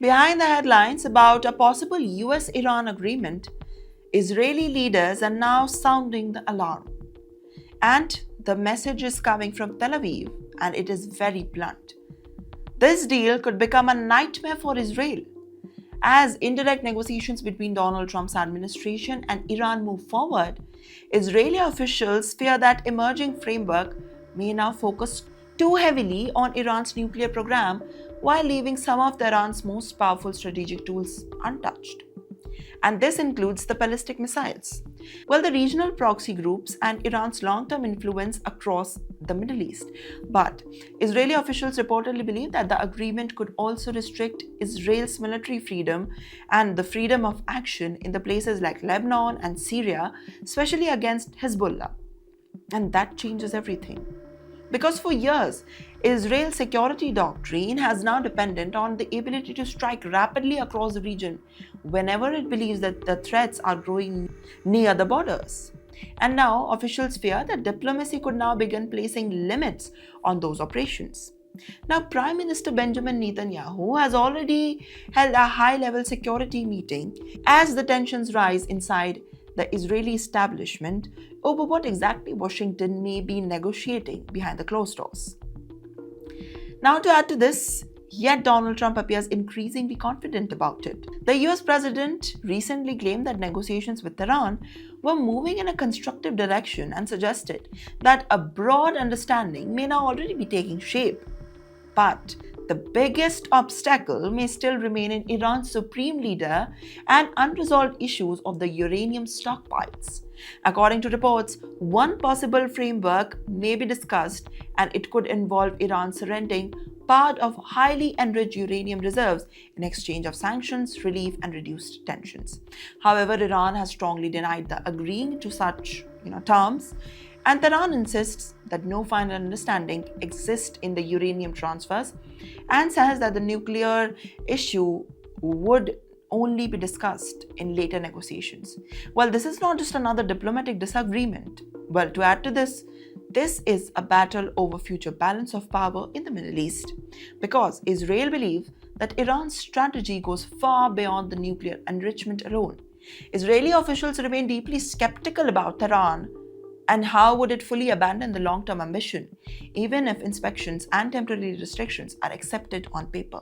Behind the headlines about a possible US-Iran agreement, Israeli leaders are now sounding the alarm. And the message is coming from Tel Aviv, and it is very blunt. This deal could become a nightmare for Israel. As indirect negotiations between Donald Trump's administration and Iran move forward, Israeli officials fear that emerging framework may now focus too heavily on Iran's nuclear program while leaving some of Iran's most powerful strategic tools untouched. And this includes the ballistic missiles. Well, the regional proxy groups and Iran's long-term influence across the Middle East. But Israeli officials reportedly believe that the agreement could also restrict Israel's military freedom and the freedom of action in the places like Lebanon and Syria, especially against Hezbollah. And that changes everything. Because for years, Israel's security doctrine has now depended on the ability to strike rapidly across the region whenever it believes that the threats are growing near the borders. And now, officials fear that diplomacy could now begin placing limits on those operations. Now, Prime Minister Benjamin Netanyahu has already held a high-level security meeting as the tensions rise inside the Israeli establishment over what exactly Washington may be negotiating behind the closed doors. Now, to add to this, yet Donald Trump appears increasingly confident about it. The US president recently claimed that negotiations with Iran were moving in a constructive direction and suggested that a broad understanding may now already be taking shape. But the biggest obstacle may still remain in Iran's supreme leader and unresolved issues of the uranium stockpiles. According to reports, one possible framework may be discussed, and it could involve Iran surrendering part of highly enriched uranium reserves in exchange of sanctions, relief, and reduced tensions. However, Iran has strongly denied the agreeing to such terms, and Tehran insists that no final understanding exists in the uranium transfers and says that the nuclear issue would only be discussed in later negotiations. Well, this is not just another diplomatic disagreement. Well, to add to this, this is a battle over future balance of power in the Middle East, because Israel believes that Iran's strategy goes far beyond the nuclear enrichment alone. Israeli officials remain deeply skeptical about Tehran and how would it fully abandon the long-term ambition, even if inspections and temporary restrictions are accepted on paper.